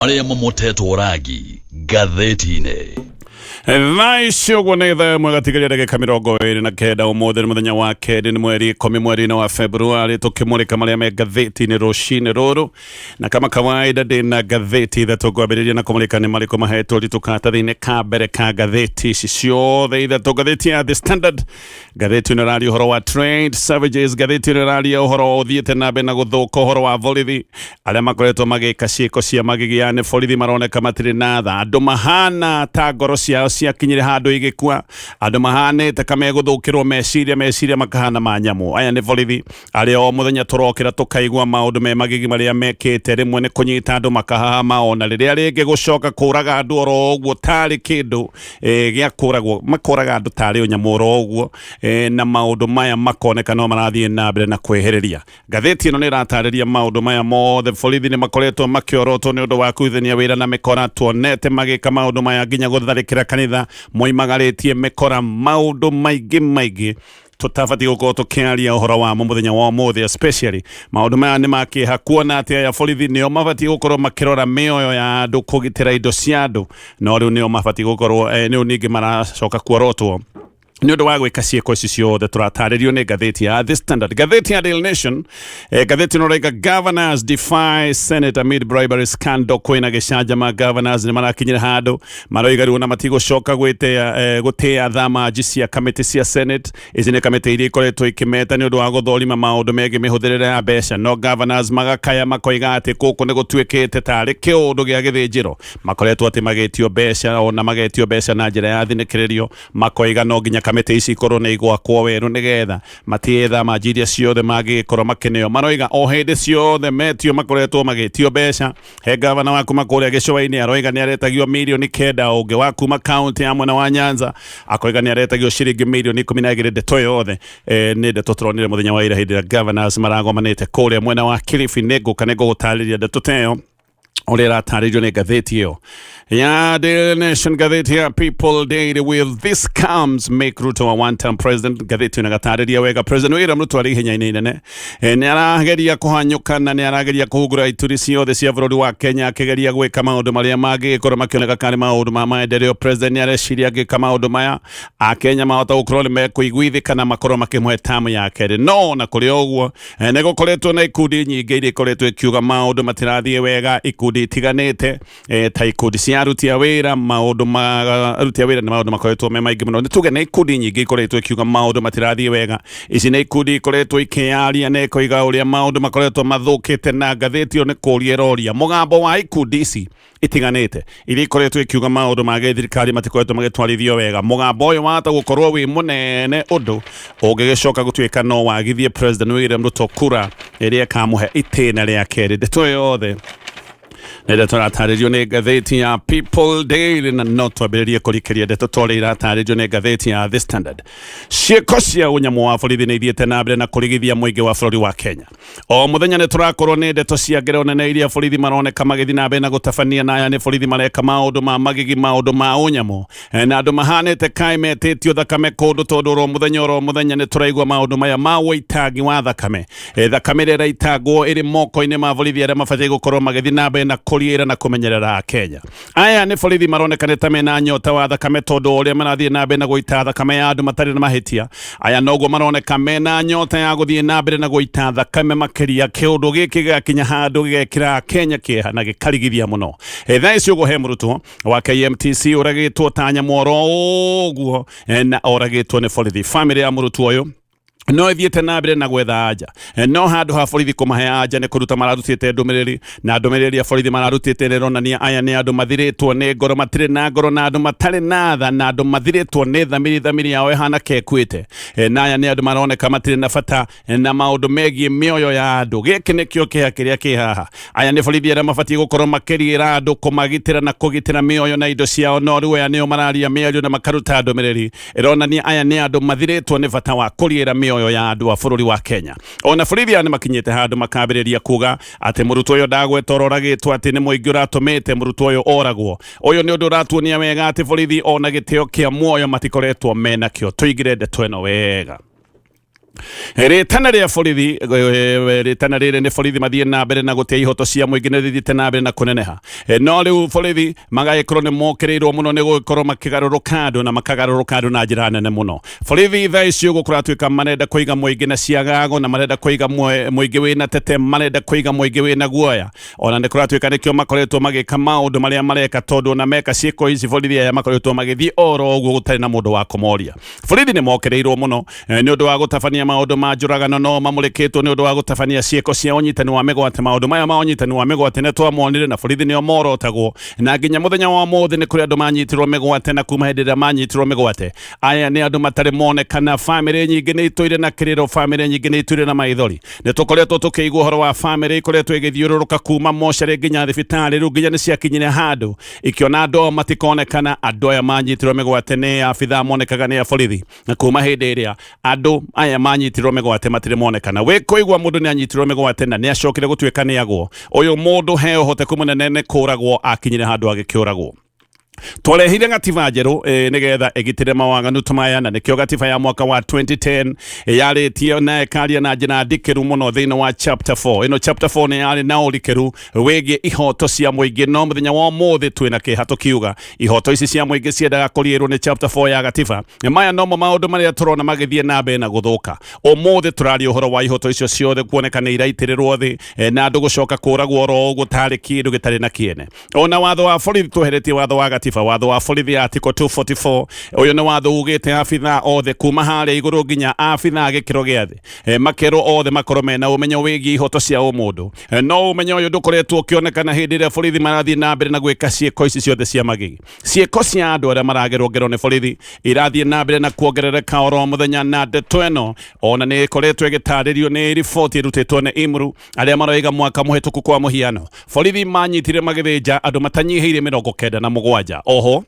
Arĩa mamotetwo rangi ngathĩti-inĩ. Thaicio gwanetha mwegatigaria ndagĩka 29 ũmũthĩ mũthenya wa kerĩ nĩ mweri 10 mweri-inĩ wa Februari tukimulika marĩa me ngathĩti-inĩ rũcinĩ rũrũ, na kama kawaida ndĩna ngathĩti ithatũ ngwambĩrĩria na kũmũrĩka nĩ marĩkũ mahetwo rĩtukata-inĩ ka mbere ka ngathĩti ici ciothe ithatũ. Ngathĩti ya The Standard, ngathĩti ĩno ĩraria ũhoro wa trade savages, ngathĩti ĩno ĩraria ũhoro ũthiĩte na mbere na gũthũka ũhoro wa borithi arĩa makoretwo magĩka ciĩko cia magĩgĩane borithi maroneka matirĩ na tha, andũ mahana ta ngoro ciao ciakinyire handũ igĩkua, andũ mahanĩte kamegũthũkĩrwo meciria makahana manyamu. Aya nĩ borithi arĩa o mũthenya tũrokĩra tũkaigua maũndũ me magigi marĩa mekĩte, rĩmwe nĩ kũnyita andũ makahama, ona rĩrĩa rĩngĩ gũcoka kũraga andũ oro ũguo tarĩ kĩndũ gĩa kũragwo, makũraga andũ tarĩ ũnyamũ oro ũguo, na maũndũ maya makoneka no marathiĩ na mbere na kwĩhĩrĩria. Ngathĩti ĩno nĩ ĩratarĩria maũndũ maya mothe. Borithi nĩ makoretwo makĩorotwo nĩ ũndũ wa kũruithania wĩra na mĩkora, tuonete magĩka maũndũ maya nginya gũtharĩkĩra kanitha, moimagarĩtie mĩkora, maũndũ maingĩ tutabatie gũkorwo tũkĩaria ũhoro wa mũthenya wa ũmũthĩ, especially maũndũ maya nĩ makĩha kuona atĩ aya borithi nĩo mabatie gũkorwo makĩrora mĩoyo ya andũ, kũgitĩra indo cia andũ, no rĩu nĩo mabatie gũkorwo nĩo ningĩ maracoka kuorotwo nĩ ũndũ wa gwĩka ciĩko ici ciothe tũratarĩrio nĩ ngathĩti ya The Standard. Ngathĩti ya Daily Nation, ngathĩti ĩno rauga governors defy Senate amid bribery scandal. Kwĩna gĩcanjama, governors nĩ marakinyira handũ maroiga rĩu na matigũcoka gũtĩa thamaji cia kamĩtĩ cia Senate. Ici nĩ kamĩtĩ iria ikoretwo ikĩmeta nĩ ũndũ wa gũthũrima maũndũ megiĩ mĩhũthĩrĩre ya mbeca, no governors magakaya makoiga atĩ gũkũ nĩ gũtuĩkĩte tarĩ kĩũndũ gĩa gĩthĩnjĩro. Makoretwo atĩ magetio mbeca, ona magetio mbeca na njĩra ya thinĩkĩrĩrio, makoiga no nginya kamĩtĩ ici ikorwo nĩ igwakwo werũ nĩgetha matietha manjiria ciothe magĩkorwo makĩneo. Maroiga o hĩndĩ ciothe metio makoretwo magĩtio mbeca. He gavana wa kuma kũrĩa gĩcũa-inĩ aroiga nĩ aretagio mirioni 9, ũngĩ wa kuma kaunti ya mwena wa Nyanza akoiga nĩ aretagio ciringi mirioni 12. Ndeto yothe nĩ ndeto tũronire mũthenya wa ira hĩndĩ ĩrĩa governors maragomanĩte kũrĩa mwena wa Kilifi. Nĩngũgũtarĩria ndeto teyo ũrĩa ĩratarĩrio nĩ ngathĩti ĩyo ya Daily Nation. Ngathĩti ya People Daily, will this comes make Ruto a one-term president? Ngathĩti ĩno gatarĩria wega President William Ruto arĩ ihenya-inĩ inene, nĩ arageria kũhanyũka na nĩ arageria kũhungura ituri ciothe cia bũrũri wa Kenya, akĩgeria gwĩka maũndũ marĩa mangĩkorwo makĩoneka karĩ maũndũ ma maendeleo. President nĩ areciria agĩka maũndũ maya Akenya mahota gũkorwo nĩ mekũiguithĩka na makorwo makĩmũhe tamu ya kerĩ. No na kũrĩ ũguo nĩ gũkoretwo na ikundi nyingĩ iria ikoretwo ikiuga maũndũ matirathiĩ wega, ikundi itiganĩte ta ikundi cia aruti a wĩra, maũndũ ma aruti a wĩra nĩ maũndũ makoretwo me maingĩ mũno. Nĩ tuge nĩ ikundi nyingĩ ikoretwo ikiuga maũndũ matirathiĩ wega. Ici nĩ ikundi ikoretwo ikĩaria na ikoiga ũrĩa maũndũ makoretwo mathũkĩte, na ngathĩti ĩyo nĩ kũria ĩroria mũgambo wa ikundi ici itiganĩte iria ikoretwo ikiuga maũndũ ma gĩthirikari matikoretwo magĩtwarithio wega. Mũgambo ũyũ wahota gũkorwo wĩ mũnene ũndũ ũngĩgĩcoka gũtuĩka no wagithie President William Ruto kura ĩrĩa ĩkamũhe itĩna rĩa kerĩ. Ndeto yothe nĩrĩa tũratarĩrio nĩ ngathĩti ya People Daily, na no twambĩrĩrie kũrikĩria ndeto tũrĩa iratarĩrio nĩ ngathĩti ya The Standard. Ciĩko cia ũnyamũ wa borithi nĩ ithiĩte na mbere na kũrigithia mũingĩ wa bũrũri wa Kenya. O mũthenya nĩ tũrakorwo nĩ ndeto cia ngero nene iria borithi maroneka magĩthiĩ na mbere na gũtabania, na aya nĩ borithi mareka maũndũ ma magigi, maũndũ ma ũnyamũ, na andũ mahanĩte kaĩ metĩtio thakame kũndũ, tondũ oro mũthenya nĩ tũraigua maũndũ maya ma wĩitangi wa thakame. Thakame ĩrĩa ĩraitangwo ĩrĩ moko-inĩ ma borithi arĩa mabatiĩ gũkorwo magĩthiĩ na mbere na kũriĩra na kũmenyerera Akenya. Aya nĩ borithi maronekana ta mena nyota wa thakame, tondũ ũrĩa marathiĩ na mbere na gũita thakame ya andũ matarĩ na mahĩtia. Aya noguo maroneka mena nyota ya gũthiĩ na mbere na gũita thakame makĩria. Kĩũndũ gĩkĩ gĩgakinya handũ gĩgekĩra Kenya kĩeha na gĩkarigithia mũno. Thaa ici ũguo he mũrutwo wa KMTC ũragĩtwo ta nyamũ oro ũguo, na oragĩtwo nĩ borithi. Famĩlĩ ya mũrutwo ũyũ no ithiĩte na mbere na gwetha anja, no handũ ha borithi kũmahe anja nĩ kũruta mararutĩte ndũmĩrĩri, na ndũmĩrĩri ya borithi mararutĩte nĩ ĩronania aya nĩ andũ mathirĩtwo nĩ ngoro, matirĩ na ngoro, na andũ matarĩ na tha, na andũ mathirĩtwo nĩ thamiri yao ĩhana kekuĩte. Na aya nĩ andũ maroneka matirĩ na bata na maũndũ megiĩ mĩoyo ya andũ. Gĩkĩ nĩkĩo kĩeha kĩrĩa kĩ haha. Aya nĩ borithi arĩa mabatiĩ gũkorwo makĩrĩra andũ, kũmagitĩra na kũgitĩra mĩoyo na indo ciao, no rĩu aya nĩo mararia mĩario na makaruta ndũmĩrĩri ĩronania aya nĩ andũ mathirĩtwo nĩ bata wa kũrĩra mĩoyo ya andũ a bũrũri wa Kenya. Ona borithi nĩ makinyĩte handũ makambĩrĩria kuga atĩ mũrutwo ũyũ ndagweta oragĩtwo atĩ nĩ mũingĩ ũratũmĩte mũrutwo ũyũ oragwo. Ũyũ nĩ ũndũ ũratuonia wega atĩ borithi ona gĩtĩo kĩa muoyo matikoretwo menakĩo. Tũigire ndeto ĩno wega. ritana ria borithi ritana riri ni borithi mathie na mbere na gutia ihoto cia muingi ni rithite na mbere na kuneneha no riu borithi magaikorwo ni mokirirwo muno ni gukorwo makigaruruka andu na makagaruruka andu na njira nene muno borithi thaa icio gukura tuika marenda kuiga muingi na ciagago na marenda kuiga muingi wina tete marenda kuiga muingi wina guoya ona ni kura tuika nikio makoretwo magika maundu maria mareka tondu na meka ciiko ici borithi aya makoretwo magithii oro uguo gutari na mundu wa kumoria borithi ni mokirirwo muno ni undu wa gutabania maundu ma njuragano no mamurikitwo ni undu wa gutabania ciiko cia unyitani wa migwate maundu maya ma unyitani wa migwate ne twamonire na borithi nio morotagwo na nginya muthenya wa muthi ni kuri andu manyitirwo migwate na kuma hindi ria manyitirwo migwate aya ni andu matari monekana family nyingi ni itoire na kiriro family nyingi ni itoire na maithori ni tukoretwo tukiigua horo wa family ikoretwo igithiururuka kuma mochari nginya thibitari riu nginya ni ciakinyire handu ikiona andu matikonekana andu aya manyitirwo migwate ni abitha monekaga ni borithi na kuma hindi ria andu aya manyitirwo migwate matire monekana we koigwa mundu ni anyitirwo migwate na ni acokire gutuika ni agwo uyu mundu he uhoteku munene ni kuragwo akinyire handu agikiuragwo twarehire gatiba njeru nigetha igitire mawaganu tumaya na nikio gatiba ya mwaka wa 2010 yaritie na ekaria na njira ndikiru muno thini wa chapter 4 ino chapter 4 ni yari na urikiru wigie ihoto cia muingi no muthenya wa muthi twina kihato kiuga ihoto ici cia muingi ciendaga kurirwo ni chapter 4 ya gatiba maya no maundu maria turona magithie na mbere na guthuka umuthi turari uhoro wa ihoto icio ciothe kuonekana iraitirirwo thi na andu gucoka kuragwo ro gutari kindu gitari na kiene ona watho wa borithi tweheretie watho wa gatiba watho wa borithi article 244 uyu ni watho ugite abitha othe kuma haria iguru nginya abitha gikiro giathi makero othe makoro mena umenyo wigi ihoto cia umundu no umenyo uyu ndukoretwo ukionekana hindi ria borithi marathie na mbere na gwika ciiko ici ciothe cia magigi ciiko cia andu aria maragerwo ngero ni borithi irathie na mbere na kuongerereka oro muthenya na ndeto ino ona ni ikoretwo igitaririo ni riboti irutitwo ni imru aria maroiga mwaka muhituku kwa muhiano borithi manyitire magithinja andu matanyihiire 97 oho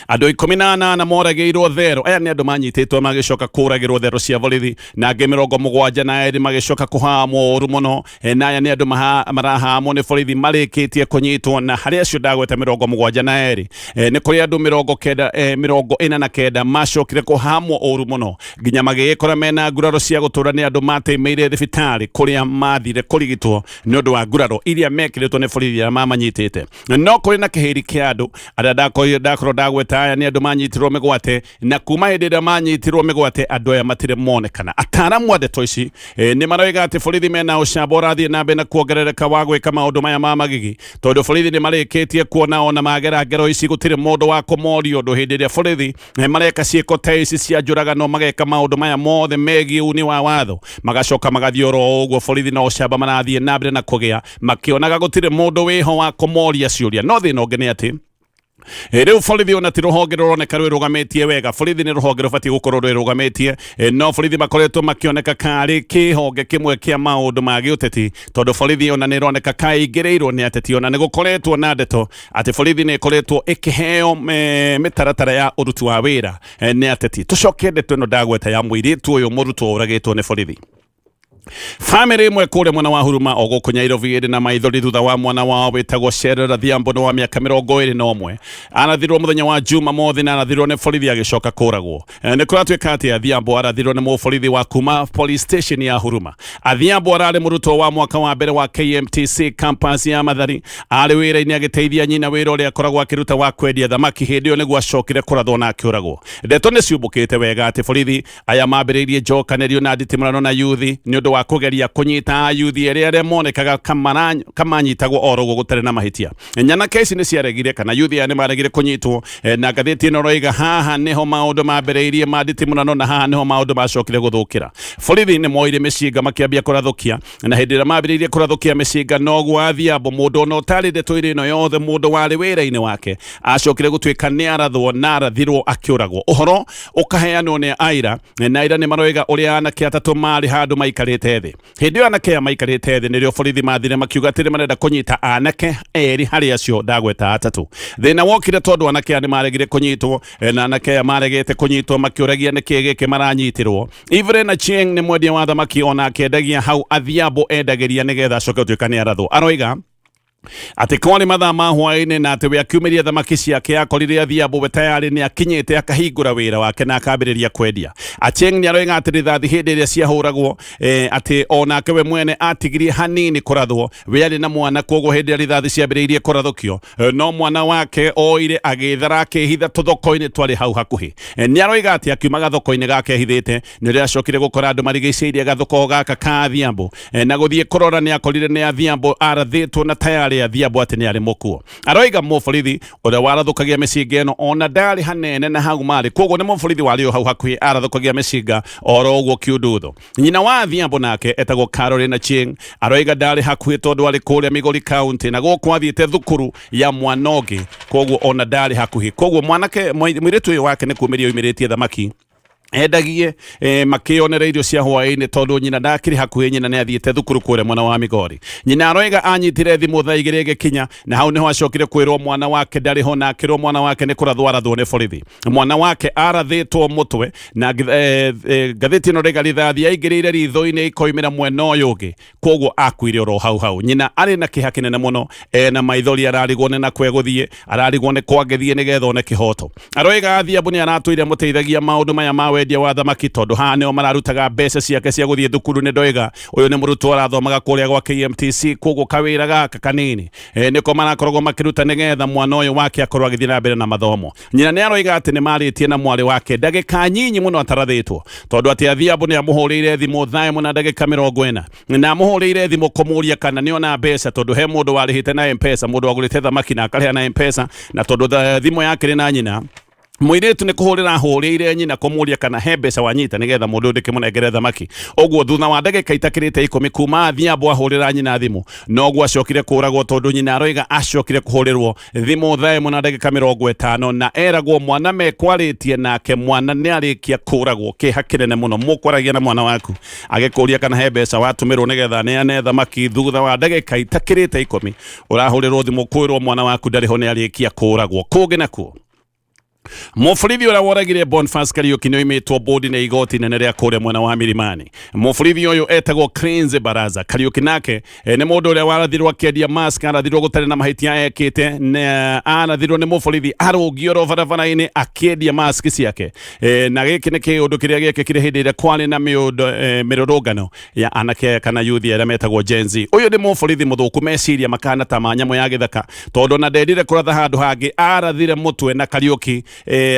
andu 18 morageirwo thero aya ni andu manyititwo magicoka kuragirwo thero cia borithi na angi 72 na eri magicoka kuhamwo uru muno na aya ni andu marahamwo ni borithi marikitie kunyitwo na haria cio ndagweta 72 na eri ni kuri andu 49 macokire kuhamwo uru muno nginya magikora mena nguraro cia gutura ni andu matemeire thibitari kuria mathire kurigitwo ni undu wa nguraro iria mekiritwo ni borithi ya mamanyitite no kuri na kihiri kia andu aria ndakoro gwetaya ni andu manyitirwo migwate na kuma hindi ria manyitirwo migwate andu aya matire monekana ataramu ndeto ici ni maroiga ati borithi mena ucamba urathie na mbere na kuongerereka wa gwika maundu maya ma magigi tondu borithi ni marikitie kuona ona magera ngero ici gutire mundu wa kumoria undu hindi ria borithi mareka ciiko ta ici cia njuragano mageka maundu maya mothe megi uni wa watho magacoka magathioro uguo borithi no ucamba marathie na mbere na kugia makionaga gutire mundu wiho wa kumoria ciuria no thina ungi ni ati riu borithi ona ti ruhonge ruroneka rwirugametie wega borithi ni ruhonge rubatie gukorwo rwirugametie no borithi makoretwo makioneka kari kihonge kimwe kia maundu ma giuteti tondu borithi ona ni roneka kaingirirwo ni ateti ona ni gukoretwo na ndeto ati borithi ni ikoretwo ikiheo mitaratara ya uruti wa wira ni ateti tucoke ndeto ino ndagweta ya muiritu uyu murutwo uragitwo ni borithi family imwe kure mwana wa huruma oguku Nairobi iri na maithori thutha wa mwana wao witagwo Sherera Thiambo no wa miaka 21 arathirwo muthenya wa Juma mothi na arathirwo ni borithi agicoka kuragwo ni kuratwika ati Thiambo arathirwo ni muborithi wa kuma police station ya Huruma Thiambo arari murutwo wa mwaka wa mbere wa KMTC campus ya Mathari ari wira-ini agiteithia nyina wira uria akoragwo akiruta wa kwendia thamaki hindi yo niguo acokire kurathwo na akiuragwo ndeto ni ciumbukite wega ati borithi aya mambiriirie njokanerio na nditimurano na yuthi ni undu wa kugeria kunyita yuthi eria monekaga kamanyitagwo orogo gutare na mahitia nyana kesi ni ciaregire kana yuthi ya ni maregire kunyitwo na gatheti ino roiga haha niho maundu mambereirie manditimunano na haha niho maundu macokire guthukira borithi ni moire miciga makiambia kurathukia na hindi ria mambereirie kurathukia miciga noguo Thiambo mundu no tari ndeto ino yothe mundu wari wira-ini wake acokire gutwika ni arathwo na arathirwo akiuragwo uhoro ukaheanwo ni aira na aira ni maroiga uria anake atatu mari handu maikarite thi hindi yo anake maikarite thi nirio borithi mathire makiuga atiri marenda kunyita anake eri hari acio ndagweta atatu thina wokire tondu anake ni maregire kunyitwo na anake maregete kunyitwo makiuragia ni kigeke maranyitirwo Ivre na Chieng ni mwendia wa thamaki ona akendagia hau Thiambo endageria nigetha acoke gutwika ni arathwo aroiga ati kwani mathaa ma hwaini na ati we akiumiria thamaki ciake akorire athiambo we tayari ni akinyite akahingura wira wake na akambiriria kwendia. Acheng ni aroiga ati rithathi hindi iria ciahuragwo ati onake we mwene atigirie hanini kurathwo we ari na mwana koguo hindi rithathi ciambiriirie kurathukio no mwana wake oire agithara akihitha tuthoko-ini twari hau hakuhi. Ni aroiga ati akiumaga thoko-ini gake hithite ni ria acokire gukora andu marigiciirie gathoko gaka ka athiambo na guthie kurora ni akorire ni athiambo arathitwo na tayari athiambo ati ni ari mukuo. Aroiga muborithi uria warathukagia micinga ino ona ndari hanene na hau mari koguo ni muborithi wari o hau hakuhi arathukagia micinga oro uguo kiundutho. Nyina wa athiambo nake etagwo Caroline Acheng aroiga ndari hakuhi tondu ari kuria Migori County na guku athiite thukuru ya Mwanogi koguo ona ndari hakuhi. Koguo mwanake mwiritu uyu wake ni kumiria umiritie thamaki endagie makionera irio cia hwaini tondu nyina ndakiri hakuhi nyina ni athiite thukuru kuria mwana wa Migori. Nyina aroiga anyitire thimu thaa igiri gikinya na hau niho acokire kwirwo mwana wake ndari ho na akirwo mwana wake ni kurathwo arathwo ni borithi. Mwana wake arathitwo mutwe na ngathiti ino rega rithathi aingirire ritho-ini ikoimira mwena uyu ungi koguo akuire oro hau. Nyina ari na kiha kinene muno na maithori ararigwo ni na kweguthie ararigwo ni kwangethie ni getho ne kihoto. Aroiga athiambo ni aratwire muteithagia maundu maya mawe wendia wa thamaki tondu haha nio mararutaga mbeca ciake cia guthie thukuru ni ndoiga uyu ni murutwo arathomaga kuria gwa KMTC koguo kawira gaka kanini niko marakoragwo makiruta nigetha mwana uyu wake akorwo agithie na mbere na mathomo. Nyina ni aroiga ati ni maritie na mwari wake ndagika nyinyi muno atarathitwo tondu ati athiambo ni amuhurire thimu thae muna ndagika 40 na amuhurire thimu kumuria kana ni ona mbeca tondu he mundu warihite na M-Pesa mundu agurite thamaki na akaria na M-Pesa na tondu thimu yake ni na nyina mwiritu ni kuhurira hurire nyina kumuria kana he mbeca wanyita nigetha mundu ndike munengere thamaki. Oguo thutha wa ndagika itakirite 10 kuma athiambo ahurira nyina thimu noguo acokire kuragwo tondu nyina aroiga acokire kuhurirwo thimu thae muna ndagika 50 na eragwo mwana mekwaritie nake mwana ni arikia kuragwo kiha kinene muno. Mukwaragia na mwana waku agikuria kana he mbeca watumirwo nigetha neane thamaki thutha wa ndagika itakirite 10 urahurirwo thimu kwirwo mwana waku ndari ho ni arikia kuragwo kugi nakuo. Mufurithi uria woragire Boniface Kariuki ni oimitwo bodi na igoti nene ria kuria mwena wa Milimani. Mufurithi uyu etagwo Cleanse Baraza. Kariuki nake ni mundu uria warathirwo akiendia mask arathirwo gutari na mahitia ekite na arathirwo ni mufurithi arugio ro barabara-ini akiendia mask ciake na giki ni kiundu kiria giekikire hindi iria kwari na mirurungano ya anake kana youth aria metagwo Gen Z. Uyu ni mufurithi muthuku meciria makana ta manyamo ya githaka tondu na ndendire kuratha handu hangi arathire mutwe na Kariuki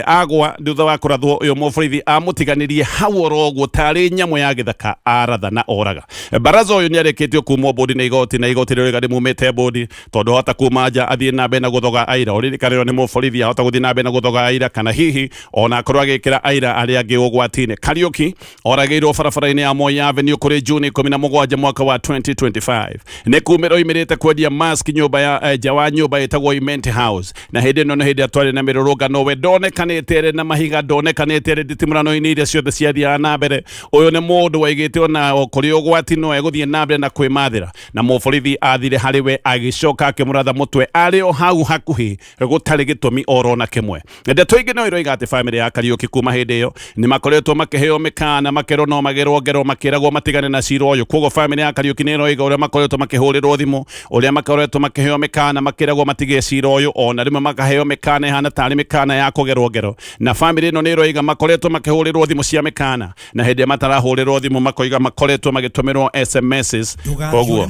agwa thutha wa kurathwo uyu mufurithi amutiganirie hau oroguo tari nyamo ya githaka aratha na oraga. Baraza uyu ni arikitio kuma bodi na igoti riga rimumite bodi tondu hota kuma nja athie na mbere na guthoga aira uririkanirwo ni mufurithi hota guthie na mbere na guthoga aira kana hihi ona akorwo agikira aira aria angi ugwati-ini. Kariuki oragirwo barabara-ini ya Moi Avenue kuri June 17 mwaka wa 2025 ni kumira oimirite kwendia mask nyumba ya jawa nyumba itagwo Imenti House na hindi no hindi atwari na mirurungano we ndonekanite na mahiga ndonekanite nditimurano-ini iria ciothe ciathia na mbere. Uyu ni mundu waigite ona okuri ugwati no eguthie na mbere na kwimathira na mufurithi athire hariwe agicoka akimuratha mutwe ari o hau hakuhi gutari gitumi orona kimwe. Ndeto ingi no iroiga ati family ya Kariuki kuma hindi iyo ni makoretwo makiheo mikana makero no magerwo makiragwo matigane na cira uyu. Koguo family ya Kariuki ni iroiga uria makoretwo makihurirwo thimu uria makoretwo makiheo mikana makiragwo matige cira uyu ona rimwe makaheo mikana ihana tari mikana ya kugerwo ngero na family ino ni iroiga makoretwo makihurirwo thimu cia mikana na hindi matarahurirwo thimu makoiga makoretwo magitumirwo SMSs. Koguo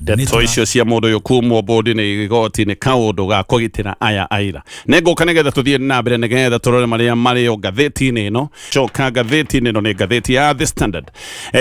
ndeto icio cia mundu uyu kumwo bodi ni igoti ni kaundu ga kugitira aya aira nenguka nigetha tuthie na mbere nigetha turore maria mari o gatheti-ini ino. Coka gatheti-ini ino ni gatheti ya The Standard.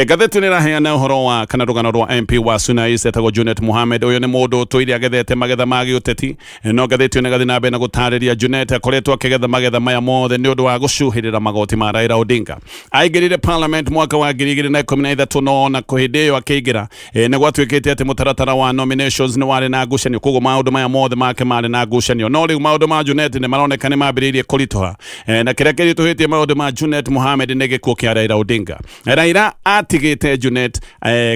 Gatheti ni raheana uhoro wa kana rugano rwa MP wa Sunais etagwo Junet Mohamed. Uyu ni mundu tuire agethete magetha magi uteti no gatheti ni gathi na mbere na gutariria Junet akoretwo akigetha magetha maya mothe ni undu wa gucuhirira magoti ma Raila Odinga. Aingirire parliament mwaka wa 2013 no na kuhindi iyo akiingira ni gwatwikite ati mutaratara wa nominations ni wari na ngucanio. Koguo maundu maya mothe make mari na ngucanio no riu maundu ma Junet ni maroneka ni mambiriirie kurituha na kiria kirituhitie maundu ma Junet Mohamed ni gikuo kia Raila Odinga. Raila atigite Junet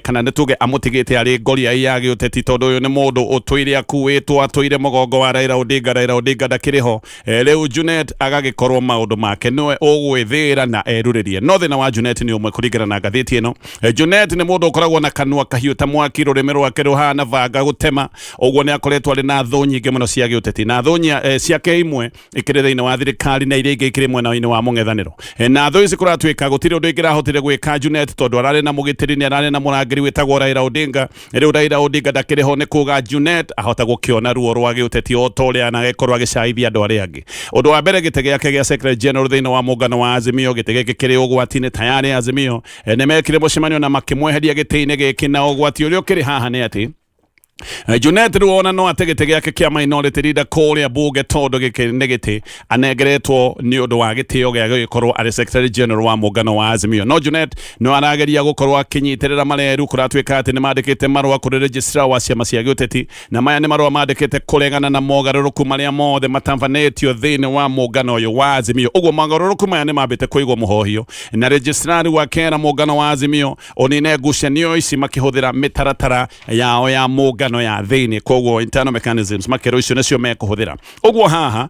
kana nituge amutigite ari ngoria ya giuteti tondu uyu ni mundu utwire akuitwo atwire mugongo wa Raila Odinga ndakiriho. Riu Junet agagikorwo maundu make niwe ugwithira na eruririe no thina wa Junet ni umwe kurigana na gatheti ino. Junet ni mundu ukoragwo na kanua kahiu ta mwaki rurimi rwake ruhana vaga gutema ogwo ne akoretwo ari na thũ nyingĩ mũno cia gĩũteti na thũ ciake imwe ikĩrĩ thĩinĩ wa thirikari na iria ingĩ ikĩrĩ mwena-inĩ wa mũng'ethanĩro na thũ ici kũratuĩka gũtirĩ ũndũ ingĩrahotire gwĩka Junet tondũ ararĩ na mũgitĩri nĩ ararĩ na mũrangĩri wĩtagwo Raila Odinga rĩu Raila Odinga ndakĩrĩ ho nĩ kuga Junet ahota gũkĩona ruo rwa gĩũteti o ta ũrĩa anagĩkorwo agĩcaithia andũ arĩa angĩ ũndũ wa mbere gĩtĩ gĩake gĩa Secretary General thĩinĩ wa mũngano wa Azimio gĩtĩ gĩkĩ kĩrĩ ũgwati-inĩ tayari Azimio nĩ mekire mũcemanio na makĩmweheria gĩtĩ-inĩ gĩkĩ na ũgwati ũrĩa ũkĩrĩ haha nĩ atĩ Junet Ruo ona no ate gĩtĩ gĩake kĩa minority leader kũrĩa bunge tondũ gĩkĩ nĩ gĩtĩ anengeretwo nĩ ũndũ wa gĩtĩo gĩa gũgĩkorwo arĩ Secretary General wa mũngano wa Azimio no Junet no arageria gũkorwo akĩnyitĩrĩra mareru kũratuĩka atĩ nĩ mandĩkĩte marũa kũrĩ registrar wa ciama cia gĩũteti na maya nĩ marũa mandĩkĩte kũregana na mogarũrũku marĩa mothe matambanĩtio thĩinĩ wa mũngano ũyũ wa Azimio ũguo mogarũrũku maya nĩ mambĩte kũigwo mũhohio na registrar wa kera mũngano wa Azimio onine ngucanio ici makĩhũthĩra mĩtaratara yao ya mũngano ya thĩinĩ koguo internal mechanisms makero icio nĩcio mekũhũthĩra ũguo haha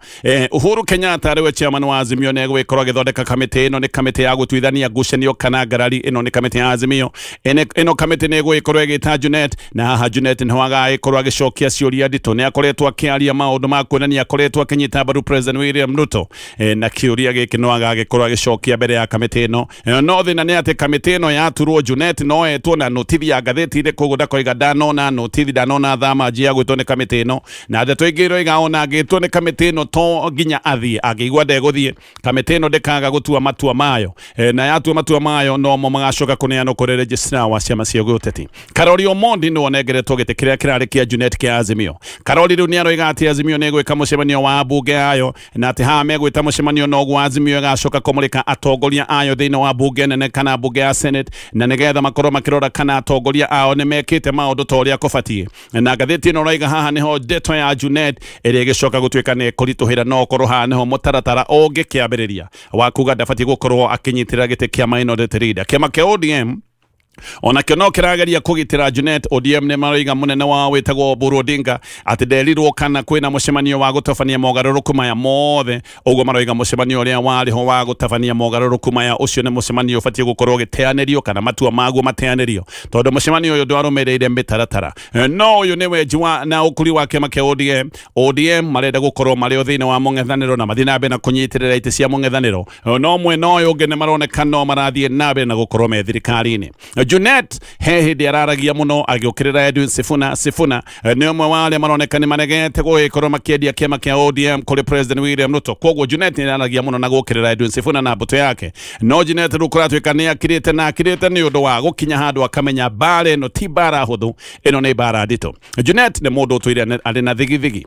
Uhuru Kenyatta arĩwe chairman wa Azimio nĩ egũgĩkorwo agĩthondeka kamĩtĩ ĩno nĩ kamĩtĩ ya gũtuithania ngucanio kana ngarari ĩno nĩ kamĩtĩ ya Azimio ĩno kamĩtĩ nĩ egũgĩkorwo ĩgĩta Junet na haha Junet nĩ agagĩkorwo agĩcokia ciũria nditũ nĩ akoretwo akĩaria maũndũ ma kuonania akoretwo akĩnyita mbaru President William Ruto na kĩũria gĩkĩ no agagĩkorwo agĩcokia mbere ya kamĩtĩ ĩno no thĩna nĩ atĩ kamĩtĩ ĩno yaturwo Junet no etwo na notithi ya ngathĩti-inĩ koguo ndakoiga ndanona notithi ndanona thama njia gwĩtwo nĩ kamĩtĩ ĩno na ndeto ingĩ iroiga ona angĩtwo nĩ kamĩtĩ ĩno to nginya athiĩ angĩigua ndegũthiĩ kamĩtĩ ĩno ndĩkaga gũtua matua mayo na yatua matua mayo no mo magacoka kũneanwo kũrĩ registrar wa ciama cia gĩũteti Karori Omondi nĩ onengeretwo gĩtĩ kĩrĩa kĩrarĩ kĩa Junet kĩa Azimio Karori rĩu nĩ aroiga atĩ Azimio nĩ ĩgwĩka mũcemanio wa mbunge yayo na atĩ haha megwĩta mũcemanio noguo Azimio ĩgacoka kũmũrĩka atongoria ayo thĩinĩ wa mbunge nene kana mbunge ya Senate na nĩgetha makorwo makĩrora kana atongoria ao nĩ mekĩte maũndũ ta ũrĩa kũbatiĩ na ngathĩti ĩno raiga haha nĩho ndeto ya Junet ĩrĩa ĩgĩcoka gũtuĩka nĩ kũritũhĩra no korwo haha nĩho mũtaratara ũngĩkĩambĩrĩria wa kuga ndabatiĩ gũkorwo akĩnyitĩrĩra gĩtĩ kĩa minority leader kĩama kĩa ODM ona kĩo no kĩrageria kũgitĩra Junet ODM nĩ maroiga mũnene wa wĩtagwo Ruo Odinga atĩ nderirwo kana kwĩna mũcemanio wa gũtabania mogarũrũku maya mothe ũguo maroiga mũcemanio ũrĩa warĩho wa gũtabania mogarũrũku maya ũcio nĩ mũcemanio ũbatiĩ gũkorwo ũgĩteanĩrio kana matua maguo mateanĩrio tondũ mũcemanio ũyũ ndwarũmĩrĩire mĩtaratara no ũyũ nĩ wenji na ũkũri wa kĩama kĩa ODM marenda gũkorwo marĩ o thĩinĩ wa mũng'ethanĩro na mathiĩ na mbere na kũnyitĩrĩra itĩ cia mũng'ethanĩro no mwena ũyũ ũngĩ nĩ maroneka no marathiĩ na mbere na gũkorwo me thirikari-inĩ Junet he hĩndĩ araragia mũno agĩũkĩrĩra Edwin Sifuna nĩ ũmwe wa arĩa maroneka nĩ maregete gũgĩkorwo makĩendia kĩama kĩa ODM kũrĩ President William Ruto koguo Junet nĩ araragia mũno na gũũkĩrĩra Edwin Sifuna na mbũtũ yake no Junet rĩu kũratuĩka nĩ akirĩte nĩ ũndũ wa gũkinya handũ akamenya mbara ĩno ti mbara hũthũ ĩno nĩ mbara nditũ Junet nĩ mũndũ ũtũire arĩ na thigithigi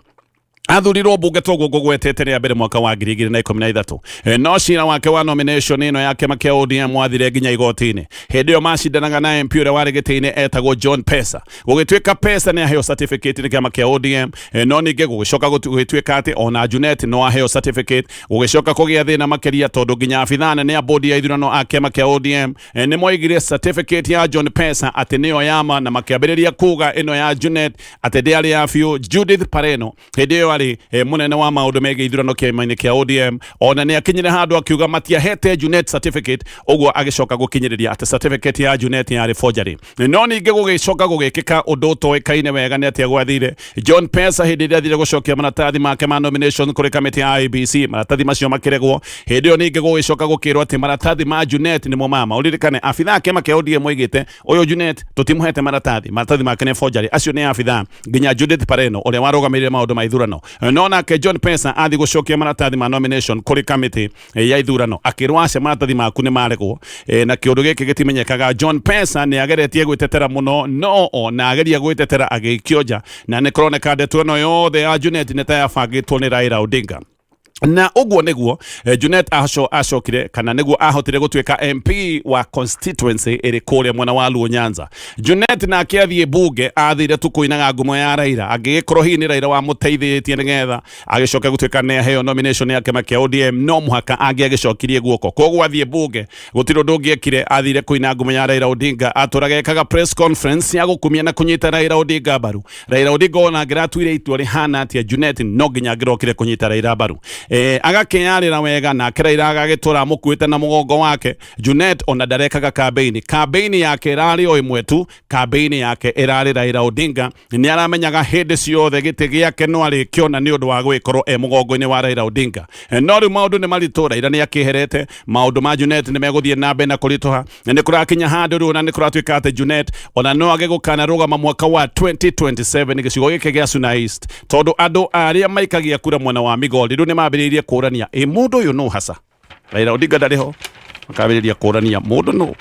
athurirwo mbunge toguo ngũgwetete rĩa mbere mwaka wa 2013 no cira wake wa nomination ĩno ya kĩama kĩa ODM wathire nginya igoti-inĩ hĩndĩ ĩyo macindanaga na MP ũrĩa warĩ gĩtĩ-inĩ etagwo John Pesa gũgĩtuĩka Pesa nĩ aheo certificate nĩ kĩama kĩa ODM no ningĩ gũgĩcoka gũgĩtuĩka atĩ ona Junet no aheo certificate gũgĩcoka kũgĩa thĩna makĩria tondũ nginya abithaa nene ya bodi ya ithurano a kĩama kĩa ODM nĩ moigire certificate ya John Pesa atĩ nĩyo yama na makĩambĩrĩria kuga ĩno ya Junet atĩ ndĩarĩ ya biũ Judith Pareno hĩndĩ ĩyo munene wa maundu megiĩ ithurano kĩama-inĩ kĩa ODM ona nĩ akinyire handũ akiuga matiahete Junet certificate ũguo agĩcoka gũkinyĩrĩria atĩ certificate ya Junet yarĩ forgery no ningĩ gũgĩcoka gũgĩkĩka ũndũ ũtoĩkaine wega nĩ atĩ gwathire John Pesa hĩndĩ ĩrĩa athire gũcokia maratathi make ma nomination kũrĩ kamĩtĩ ya IEBC maratathi macio makĩregwo hĩndĩ ĩyo ningĩ gũgĩcoka gũkĩrwo atĩ maratathi ma Junet nĩ mo mama ũririkane abithaa kĩama kĩa ODM oigĩte ũyũ Junet tũtimũhete maratathi make nĩ forgery acio nĩ abithaa nginya Judith Pareno ũrĩa warũgamĩrĩire maũndũ ma ithurano no nake John Pesa athi gũcokia maratathi ma nomination kũrĩ kamĩtĩ ya ithurano akĩrwo acio maratathi maku nĩ maregwo na kĩũndũ gĩkĩ gĩtimenyekaga John Pesa nĩ ageretie gwĩtetera mũno no ona ageria gwĩtetera agĩikio nja na nĩ kũroneka ndeto ĩno yothe ya Junet nĩ ta yabangĩtwo nĩ Raila Odinga na ũguo nĩguo Junet acokire kana nĩguo ahotire gũtuĩka MP wa constituency ĩrĩ kũrĩa mwena wa Luo Nyanza Junet nake athiĩ bunge athire tu kũinaga ngumo ya Raila agĩgĩkorwo hihi nĩ Raila wa mũteithĩtie nĩgetha agĩcoka gũtuĩka nĩ aheo nomination ya kĩama kĩa ODM no mũhaka angĩagĩcokirie guoko koguo athiĩ bunge gũtirĩ ũndũ ũngĩekire athire kũina ngumo ya Raila Odinga atũraga ekaga press conference ya gũkumia na kũnyita Raila Odinga mbaru Raila Odinga ona angĩratuire itua rĩhana atĩa Junet no nginya angĩrokire kũnyita Raila mbaru agakĩnyarĩra wega na Raila agagĩtũra mũkuĩte na mũgongo wake. Junet ona ndarekaga kambeini yake ĩrarĩ o ĩmwe tu, kambeini yake ĩrarĩ Raila Odinga. Nĩ aramenyaga hĩndĩ ciothe gĩtĩ gĩake no arĩkĩona nĩ ũndũ wa gwĩkorwo mũgongo-inĩ wa Raila Odinga. No rĩu maũndũ nĩ maritũ, Raila nĩ akĩherete, maũndũ ma Junet nĩ megũthiĩ na mbere na kũritũha. Nĩ kũrakinya handũ rĩu na nĩ kũratuĩka atĩ Junet ona no age gũkana rũgama mwaka wa 2027 gĩcigo gĩkĩ gĩa Suna East, tondũ andũ arĩa maikagia kura mwena wa Migori rĩu nĩ mambĩrĩirie kũrania mũndũ ũyũ no hasa. Raila Odinga ndarĩ ho, makambĩrĩria kũrania mũndũ no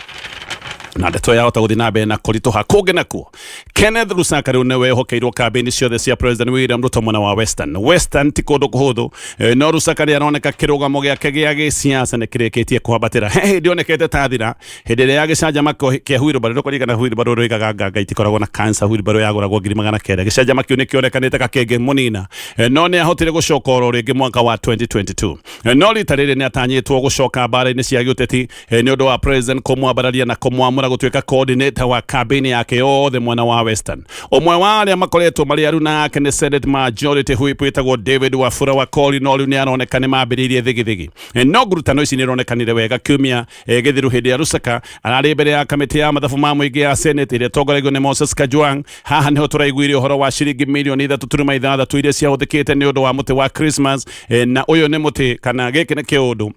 na ndeto yao ta gũthiĩ na mbere na kũritũha kũngĩ nakuo. Kenneth Lusaka rĩu nĩwe ehokeirwo kambĩini ciothe cia President William Ruto mwena wa Western ti kũndũ kũhũthũ. No Lusaka nĩ aroneka kĩrũgamo gĩake gĩa gĩsiasa nĩ kĩrĩkĩtie kwambatĩra. Hĩndĩ onekete ta thira hĩndĩ ĩrĩa gĩcanjama kĩa Wheelbarrow rĩu kũringana Wheelbarrow rũigaga nganga itikoragwo na cancer. Wheelbarrow yagũragwo 900,000. Gĩcanjama kĩu nĩ kĩonekanĩte kakenge mũnina, no nĩ ahotire gũcoka oro rĩngĩ mwaka wa 2022. No rita rĩrĩ nĩ atanyĩtwo gũcoka mbara-inĩ cia gĩũteti nĩ ũndũ wa president kũmwambararia na kũmwamũra gũtuĩka coordinator wa kambĩini yake yothe mwena wa Western. Ũmwe wa arĩa makoretwo marĩ aru nake nĩ Senate Majority Whip wĩtagwo David Wafula wa Kori, no rĩu nĩ aroneka nĩ mambĩrĩirie thigithigi. No ngurutano ici nĩ ironekanire wega kiumia gĩthiru hĩndĩ ya Lusaka ararĩ mbere ya kamĩtĩ ya mathabu ma mũingĩ ya Senate ĩrĩa ĩtongoragio nĩ Moses Kajwang'. Haha nĩho tũraiguire ũhoro wa ciringi mirioni 3.6 iria ciahũthĩkĩte nĩ ũndũ wa mũtĩ wa Christmas. Na ũyũ nĩ mũtĩ kana gĩkĩ nĩ kĩũndũ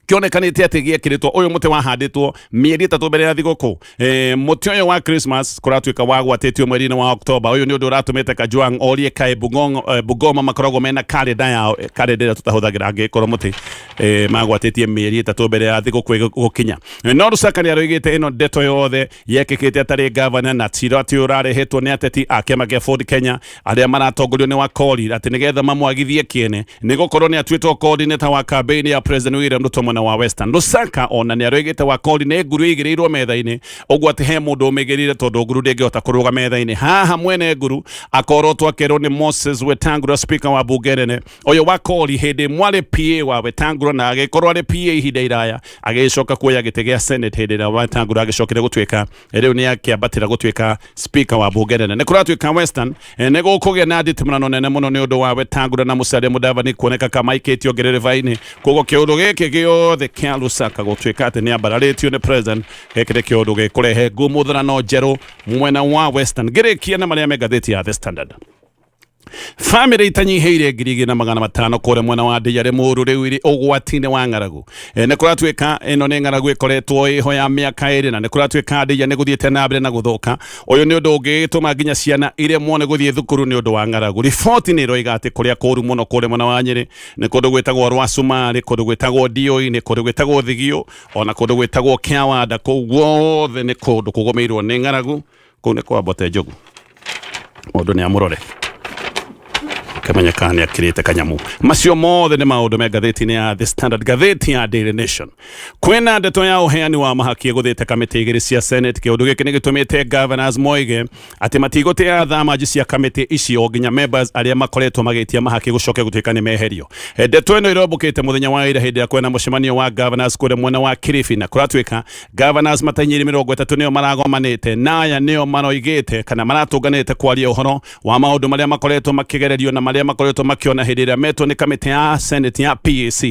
kĩonekanĩte atĩ gĩekĩrĩtwo ũyũ mũtĩ wahandĩtwo mĩeri 3 mbere ya thigũkũ. Mũtĩ ũyũ wa Christmas kũratuĩka wagwatĩtio mweri-inĩ wa October. Ũyũ nĩ ũndũ ũratũmĩte Kajwang' orie kaĩ Bungoma makoragwo mena kalenda yao, kalenda ĩrĩa tũtahũthagĩra angĩkorwo mũtĩ magwatĩtie mĩeri 3 mbere ya thigũkũ gũkinya. No Lusaka nĩ aroigĩte ĩno ndeto yothe yekĩkĩte atarĩ governor na tiro atĩ ũrarehetwo nĩ ateti a kĩama gĩa Ford Kenya arĩa maratongorio nĩ wa Kori atĩ nĩgetha mamwagithie kĩene nĩ gũkorwo nĩ atuĩtwo coordinator wa kambĩini ya President William Ruto mwena wa Western. Lusaka ona nĩ aroigĩte wa Kori nĩ nguru igĩrĩirwo metha-inĩ, ũguo atĩ he mũndũ ũmĩgĩrĩire tondũ nguru ndĩngĩhota kũrũga metha-inĩ. Haha mwene nguru akorotwo akerwo nĩ Moses Wetangula, speaker wa bunge nene. Ũyũ wa Kori hĩndĩ mwarĩ PA wa Wetangula na agĩkorwo arĩ PA ihinda iraya, agĩcoka kuoya gĩtĩ gĩa Senate hĩndĩ ĩrĩa Wetangula agĩcokire gũtuĩka rĩu nĩ akĩambatĩra gũtuĩka speaker wa bunge nene. Nĩ kũratuĩka Western nĩ gũkũgĩa na nditimũrano nene mũno nĩ ũndũ wa Wetangula na Musalia Mudavadi kuoneka kama ikĩtio ngerereba-inĩ. Koguo kĩũndũ gĩkĩ gĩothe kĩa Lusaka gũtuĩka atĩ nĩ ambararĩtio nĩ president gĩkĩrĩ kĩũndũ gĩkũrehe ngumũthũrano njerũ mwena wa Western. Ngĩrĩkia na marĩa me ngathĩti ya The Standard. Family itanyihĩire 2,500 kũrĩa mwena wa Ndĩyarĩ Mũrũ rĩu irĩ ũgwati-inĩ wa ng'aragu. Nĩ kũratuĩka ĩno nĩ ng'aragu ĩkoretwo ĩho ya mĩaka ĩrĩ na nĩ kũratuĩka Ndĩya nĩ gũthiĩte na mbere na gũthũka. Ũyũ nĩ ũndũ ũngĩtũma nginya ciana iria muone gũthiĩ thukuru nĩ ũndũ wa ng'aragu. Riboti nĩ ĩroiga atĩ kũrĩa kũũru mũno kũrĩa mwena wa Nyĩrĩ nĩ kũndũ gwĩtagwo Rwa Sumarĩ, kũndũ gwĩtagwo Ndioi, nĩ kũndũ gwĩtagwo Thigio, ona kũndũ gwĩtagwo Kĩawanda. Kũu guothe nĩ kũndũ kũgũmĩirwo nĩ ng'aragu. Kũu nĩ kwa Mbote Njogu, mũndũ nĩ amũrore kamenyeka nĩ akĩrĩte kanyamu. Macio mothe nĩ maũndũ me ngathĩti-inĩ ya The Standard, ngathĩti ya Daily Nation. Kwĩna ndeto ya ũheani wa mahaki gũthĩte kamĩtĩ igĩrĩ cia Senate. Kĩũndũ gĩkĩ nĩ gĩtũmĩte governors moige atĩ matigũtĩa thamaji cia kamĩtĩ icio nginya members arĩa makoretwo magĩtia mahaki gũcoke gũtuĩka nĩ meherio. Ndeto ĩno ĩrombũkĩte mũthenya wa ira hĩndĩ ya kwĩna mũcemanio wa governors kũrĩa mwena wa Kilifi, na kũratuĩka governors matanyiri 30 nĩo maragomanĩte na aya nĩo maroigĩte kana maratũnganĩte kwaria ũhoro wa maũndũ marĩa makoretwo makĩgererio na marĩa makoretwo makiona hĩndĩ ĩrĩa metwo nĩ kamĩtĩ ya Senate ya PAC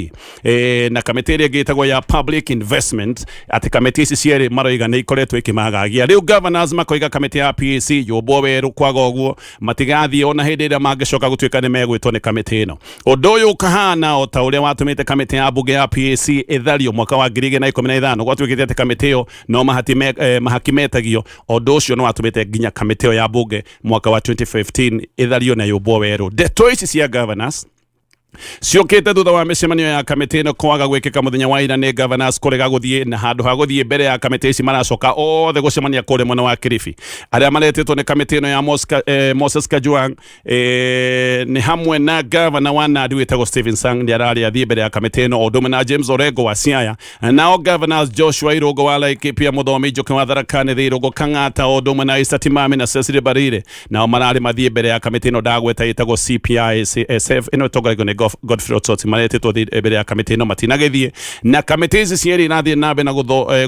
na kamĩtĩ ĩrĩa ĩgĩtagwo ya Public Investment. Atĩ kamĩtĩ ici cierĩ maroiga nĩ ikoretwo ikĩmagagia. Rĩu governors makoiga kamĩtĩ ya PAC yũmbwo werũ kwaga ũguo matigathiĩ ona hĩndĩ ĩrĩa mangĩcoka gũtuĩka nĩ megwĩtwo nĩ kamĩtĩ ĩno. Ũndũ ũyũ ũkahana o ta ũrĩa watũmĩte kamĩtĩ ya bunge ya PAC ĩthario mwaka wa 2015 gwatuĩkĩte atĩ kamĩtĩ ĩyo no mahaki metagio. Ũndũ ũcio no watũmĩte nginya kamĩtĩ ĩyo ya bunge mwaka wa 2015 ĩthario na yũmbwo werũ. Ndeto ici cia governors ciũkĩte thutha wa mĩcemanio ya kamĩtĩ ĩno kwaga gwĩkĩka mũthenya wa ira nĩ governors kũrega gũthiĩ, na handũ ha gũthiĩ mbere ya kamĩtĩ ici maracoka othe gũcemania kũrĩa mwena wa Kilifi. Arĩa maretĩtwo nĩ kamĩtĩ ĩno ya Moses Kajwang' nĩ hamwe na governor wa Nandi wĩtagwo Stephen Sang nĩ ararĩ athiĩ mbere ya kamĩtĩ ĩno, o ũndũ ũmwe na James Orengo wa Siaya, nao governors Joshua Irũngũ wa Laikipia, Mũthomi Njoki wa Tharaka Nithi, Irũngũ Kang'ata, o ũndũ ũmwe na Issa Timami na Cecily Mbarire, nao mararĩ mathiĩ mbere ya kamĩtĩ ĩno ndagweta ĩtagwo CPISF ĩno ĩtongoragio nĩ Godfrey Otsotsi maretetwo mbere ya kamiti no matinagethie na kamiti ici cieri nathie nabe na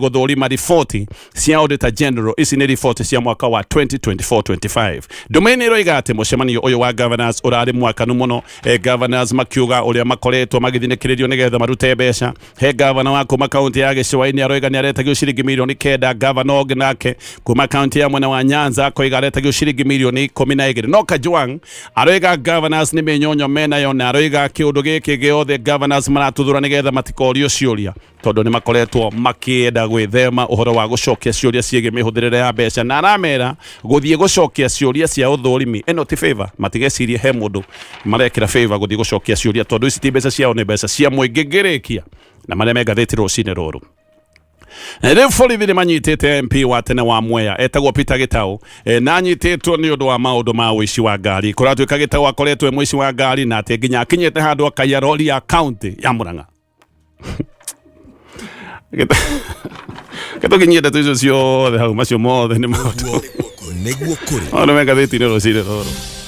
guthurima riboti cia Auditor General. Ici ni riboti cia mwaka wa 2024-25. Domain iroiga ati mucemanio uyu wa governors urari mwakanu muno, governors makiuga uria makoretwo magithinekirerio nigetha marute mbeca. He governor wa kuma county ya Gicũa-inĩ aroiga ni aretagio ciringi milioni 9, governor ũngĩ nake kuma county ya mwena wa Nyanza akoiga aretagio ciringi milioni 12. No Kajwang aroiga governors ni menyonyo menayo na aroiga kiundu giki giothe governors maratuthura nigetha matikorio ciuria tondu ni makoretwo makienda gwithema uhoro wa gucokia ciuria ciege mihuthirire ya mbeca, na aramera guthie gucokia ciuria cia uthurimi eno ti favor matigecirie he mundu marekira favor guthie gucokia ciuria tondu ici ti mbeca ciao ni mbeca cia muingi ngirikia na maria me ngathĩti rũcinĩ rũrũ. Rĩu borithi nĩ manyitĩte MP wa tene wa Mwea etagwo Peter Gĩtaũ na anyitĩtwo nĩ ũndũ wa maũndũ ma ũici wa ngari. Kũratuĩka Gĩtaũ akoretwo e mũici wa ngari na atĩ nginya akinyĩte handũ akaiya rori ya county ya Murang'a. Gĩtũkinyĩte tu icio ciothe hau macio mothe nĩ maũndũ. Nĩguo kũrĩ. Ona me ngathĩti-inĩ rũcinĩ rũrũ.